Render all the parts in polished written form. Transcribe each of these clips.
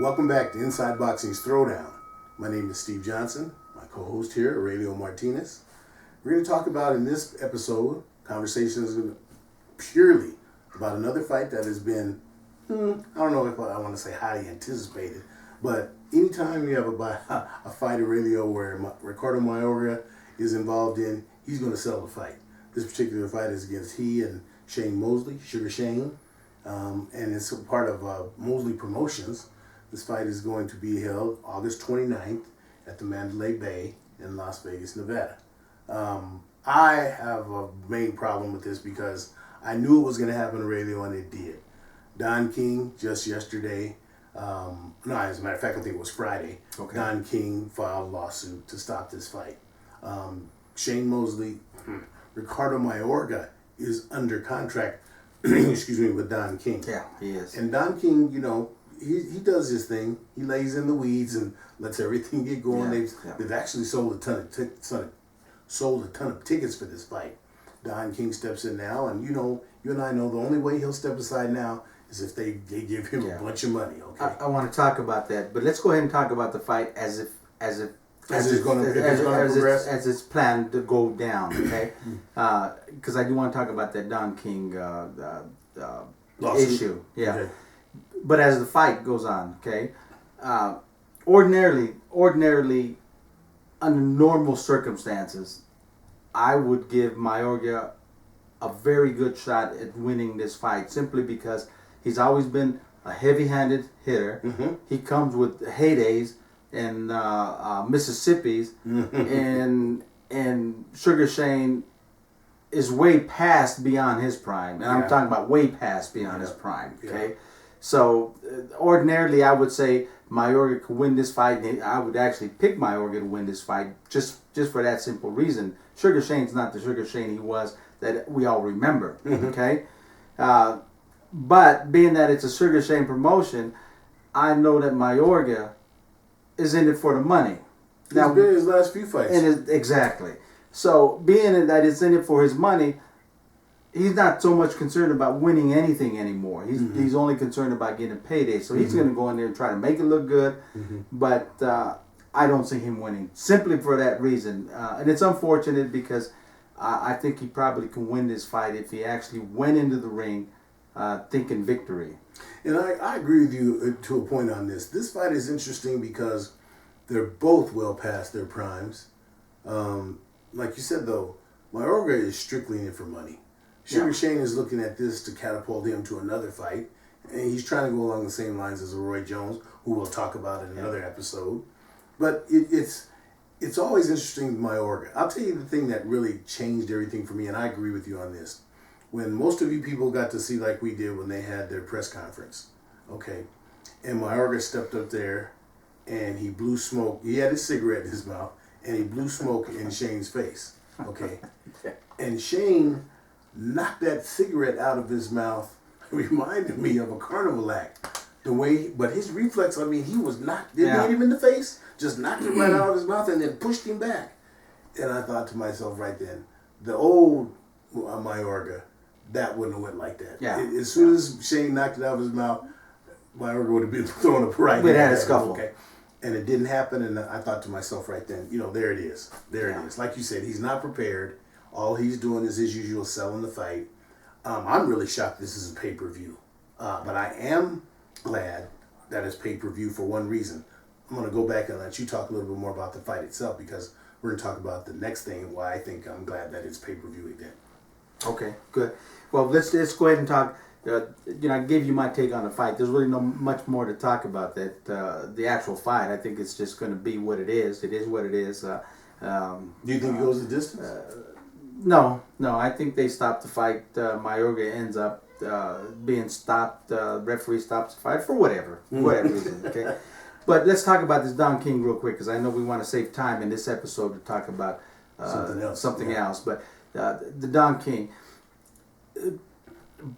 Welcome back to Inside Boxing's Throwdown. My name is Steve Johnson. My co-host here, Aurelio Martinez. We're going to talk about in this episode, conversations purely about another fight that has been, I don't know if I want to say highly anticipated, but anytime you have a fight, Aurelio, where Ricardo Mayorga is involved in, he's going to sell the fight. This particular fight is against he and Shane Mosley, Sugar Shane, and it's a part of Mosley Promotions. This fight is going to be held August 29th at the Mandalay Bay in Las Vegas, Nevada. I have a main problem with this because I knew it was going to happen, Aurelio, and it did. Don King, just yesterday, as a matter of fact, I think it was Friday, okay. Don King filed a lawsuit to stop this fight. Shane Mosley, Ricardo Mayorga is under contract, with Don King. Yeah, he is. And Don King, he does his thing. He lays in the weeds and lets everything get going. They've actually sold a ton of tickets for this fight. Don King steps in now, and you and I know the only way he'll step aside now is if they give him a bunch of money. Okay. I want to talk about that, but let's go ahead and talk about the fight as it's planned to go down. Okay, because I do want to talk about that Don King issue. Yeah. Okay. But as the fight goes on, okay, ordinarily, under normal circumstances, I would give Mayorga a very good shot at winning this fight simply because he's always been a heavy-handed hitter. Mm-hmm. He comes with heydays in Mississippi's, and Sugar Shane is way past beyond his prime, and I'm talking about way past beyond his prime. Okay. Yeah. So, ordinarily, I would say Mayorga could win this fight. And I would actually pick Mayorga to win this fight just for that simple reason. Sugar Shane's not the Sugar Shane he was that we all remember, okay? But being that it's a Sugar Shane promotion, I know that Mayorga is in it for the money. Now, he's been in his last few fights. Exactly. So, being that it's in it for his money, he's not so much concerned about winning anything anymore. He's only concerned about getting a payday. So he's going to go in there and try to make it look good. But I don't see him winning simply for that reason. And it's unfortunate because I think he probably can win this fight if he actually went into the ring thinking victory. And I agree with you to a point on this. This fight is interesting because they're both well past their primes. Like you said, though, Mayorga is strictly in it for money. Sugar Shane is looking at this to catapult him to another fight, and he's trying to go along the same lines as Roy Jones, who we'll talk about in another episode. But it's always interesting with Mayorga. I'll tell you the thing that really changed everything for me, and I agree with you on this. When most of you people got to see, like we did when they had their press conference, okay, and Mayorga stepped up there, and he blew smoke. He had his cigarette in his mouth, and he blew smoke in Shane's face, okay? And Shane knocked that cigarette out of his mouth. It reminded me of a carnival act. But his reflex, he was knocked, didn't hit him in the face, just knocked it right out of his mouth and then pushed him back. And I thought to myself right then, the old Mayorga, that wouldn't have went like that. Yeah. As soon as Shane knocked it out of his mouth, Mayorga would have been thrown up right there. We'd had a scuffle. Okay. And it didn't happen, and I thought to myself right then, there it is. There it is. Like you said, he's not prepared. All he's doing is his usual selling the fight. I'm really shocked this is a pay-per-view. But I am glad that it's pay-per-view for one reason. I'm going to go back and let you talk a little bit more about the fight itself because we're going to talk about the next thing, why I think I'm glad that it's pay-per-view event. Okay, good. Well, let's go ahead and talk. I gave you my take on the fight. There's really not much more to talk about that. The actual fight, I think it's just going to be what it is. It is what it is. Do you think it goes the distance? No. I think they stopped the fight. Mayorga ends up being stopped. Referee stops the fight for whatever reason. Okay, but let's talk about this Don King real quick because I know we want to save time in this episode to talk about something else. But the Don King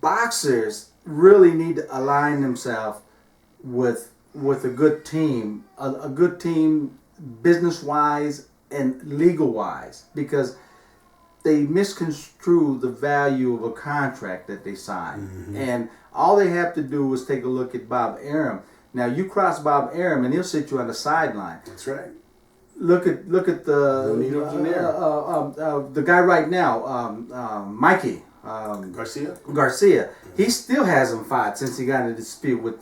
boxers really need to align themselves with a good team, a good team business wise and legal wise because they misconstrue the value of a contract that they sign. Mm-hmm. And all they have to do is take a look at Bob Arum. Now you cross Bob Arum and he'll sit you on the sideline. That's right. Look at the guy right now, Mikey Garcia. He still hasn't fought since he got in a dispute with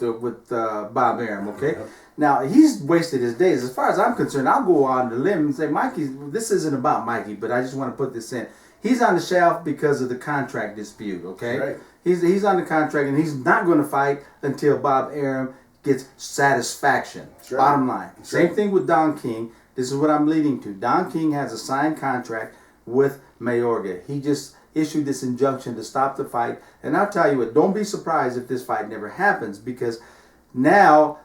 Bob Arum. Okay, now he's wasted his days. As far as I'm concerned, I'll go on the limb and say Mikey. This isn't about Mikey, but I just want to put this in. He's on the shelf because of the contract dispute. Okay, right. He's on the contract and he's not going to fight until Bob Arum gets satisfaction. Right. Bottom line. Same thing with Don King. This is what I'm leading to. Don King has a signed contract with Mayorga. He just issued this injunction to stop the fight. And I'll tell you what, don't be surprised if this fight never happens, because now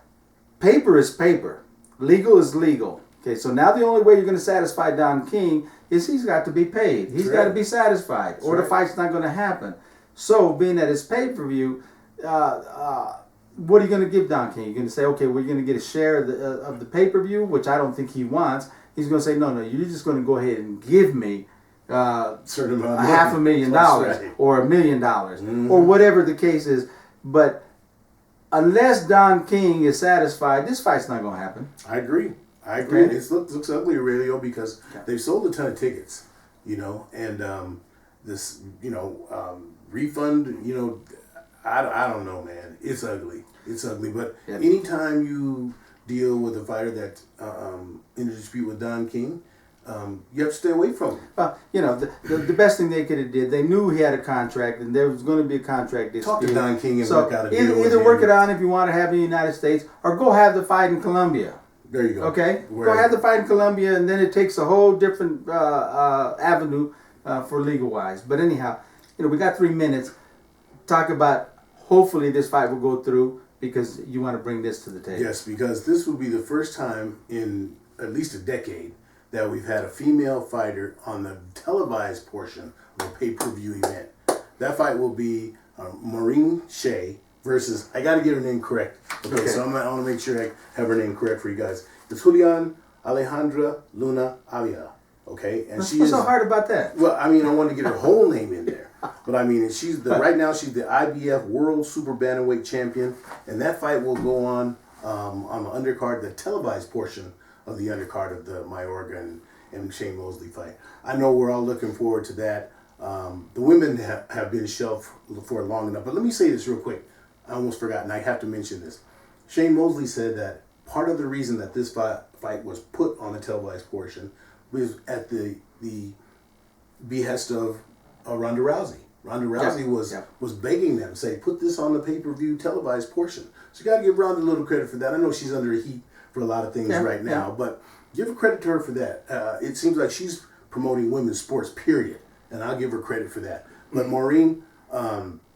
paper is paper. Legal is legal. Okay, so now the only way you're going to satisfy Don King is he's got to be paid. He's got to be satisfied, or the fight's not going to happen. So, being that it's pay-per-view, what are you going to give Don King? You're going to say, okay, we're going to get a share of the pay-per-view, which I don't think he wants. He's going to say, no, you're just going to go ahead and give me certain amount of $500,000 or $1 million or whatever the case is. But unless Don King is satisfied, this fight's not going to happen. I agree. Okay. It looks ugly, Aurelio, because they've sold a ton of tickets, and this, refund, I don't know, man. It's ugly. It's ugly. But anytime you deal with a fighter that's in a dispute with Don King, you have to stay away from him. Well, the best thing they could have did, they knew he had a contract and there was going to be a contract dispute. Talk to Don King and work out a deal. Either work it out if you want to have it in the United States, or go have the fight in Colombia. There you go. Okay? Go have the fight in Colombia, and then it takes a whole different avenue for legal-wise. But anyhow, we got 3 minutes. Talk about, hopefully this fight will go through, because you want to bring this to the table. Yes, because this will be the first time in at least a decade that we've had a female fighter on the televised portion of a pay-per-view event. That fight will be Maureen Shea versus, I got to get her name correct. Okay. So I want to make sure I have her name correct for you guys. It's Julian Alejandra Luna Avila. Okay, and What's so hard about that? Well, I want to get her whole name in there, but right now she's the IBF World Super Bantamweight Champion, and that fight will go on the undercard, the televised portion of the undercard of the Mayorga and Shane Mosley fight. I know we're all looking forward to that. The women have been shelved for long enough, but let me say this real quick. I almost forgot, and I have to mention this. Shane Mosley said that part of the reason that this fight was put on the televised portion was at the behest of Ronda Rousey. Ronda Rousey was begging them, say, put this on the pay-per-view televised portion. So you got to give Ronda a little credit for that. I know she's under heat for a lot of things right now, but give her credit to her for that. It seems like she's promoting women's sports, period, and I'll give her credit for that. But Maureen,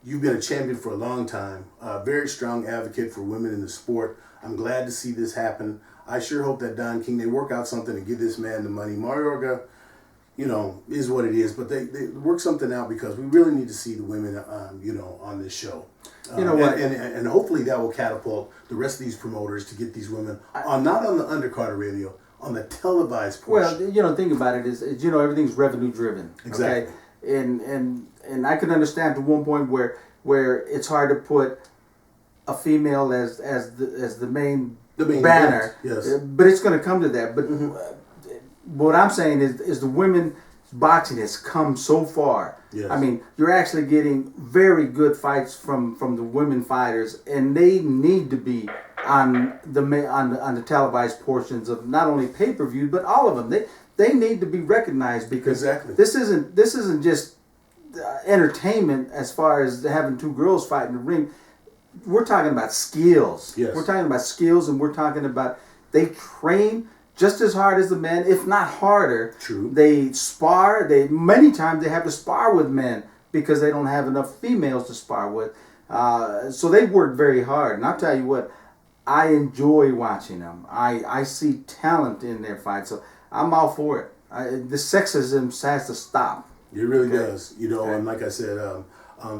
you've been a champion for a long time, a very strong advocate for women in the sport. I'm glad to see this happen. I sure hope that Don King, they work out something to give this man the money. Mayorga, is what it is, but they work something out, because we really need to see the women, on this show. And hopefully that will catapult the rest of these promoters to get these women not on the undercard radio, on the televised portion. Well, think about it is everything's revenue driven. Exactly. Okay? And I can understand to one point where it's hard to put a female as the main banner. Yes. But it's going to come to that. But what I'm saying is the women's boxing has come so far. Yes. You're actually getting very good fights from the women fighters, and they need to be on the televised portions of not only pay-per-view but all of them. They need to be recognized, because this isn't just entertainment as far as having two girls fight in the ring. We're talking about skills. Yes. We're talking about skills, and we're talking about they train just as hard as the men, if not harder. True. They spar. Many times they have to spar with men because they don't have enough females to spar with. So they work very hard. And I'll tell you what, I enjoy watching them. I see talent in their fights, so I'm all for it. The sexism has to stop. It really does. And like I said,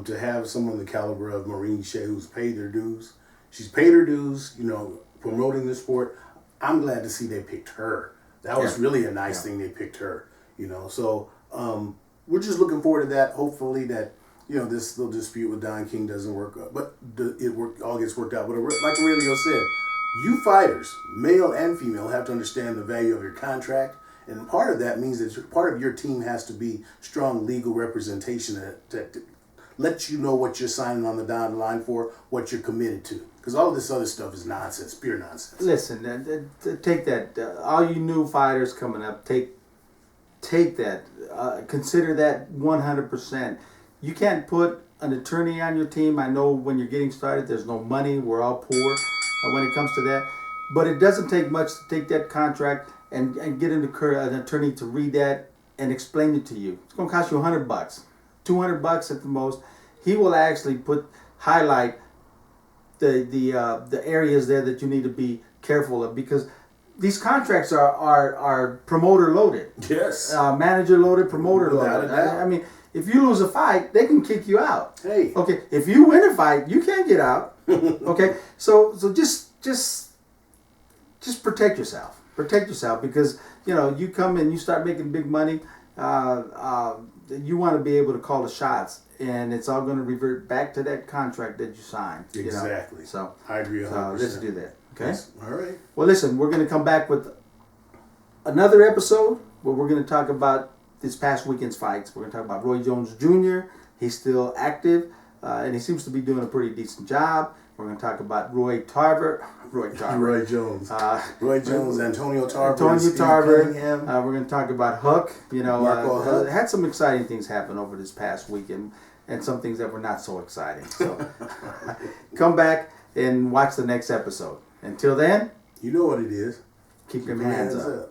to have someone the caliber of Maureen Shea, who's paid their dues, she's paid her dues, promoting the sport. I'm glad to see they picked her. That was really a nice thing they picked her, So we're just looking forward to that. Hopefully that, this little dispute with Don King doesn't work out, but all gets worked out. But like Aurelio said, you fighters, male and female, have to understand the value of your contract. And part of that means that part of your team has to be strong legal representation that lets you know what you're signing on the dotted line for, what you're committed to. Because all of this other stuff is nonsense, pure nonsense. Listen, take that. All you new fighters coming up, take that. Consider that 100%. You can't put an attorney on your team. I know when you're getting started, there's no money. We're all poor when it comes to that. But it doesn't take much to take that contract and get an attorney to read that and explain it to you. It's going to cost you $100, $200 at the most. He will actually highlight the areas there that you need to be careful of, because these contracts are promoter loaded. Yes. Manager loaded, promoter Without loaded. a doubt. I mean, if you lose a fight, they can kick you out. Hey. Okay. If you win a fight, you can't get out. Okay. So just protect yourself. Protect yourself, because you come and you start making big money. You want to be able to call the shots, and it's all going to revert back to that contract that you signed. Exactly. So I agree 100%. So let's do that. Okay. Yes. All right. Well, listen, we're going to come back with another episode where we're going to talk about this past weekend's fights. We're going to talk about Roy Jones Jr. He's still active, and he seems to be doing a pretty decent job. We're going to talk about Roy Jones. Roy Jones, Antonio Tarver. We're going to talk about Hook. Marco Huck. Had some exciting things happen over this past weekend, and some things that were not so exciting. So come back and watch the next episode. Until then, you know what it is. Keep your hands up.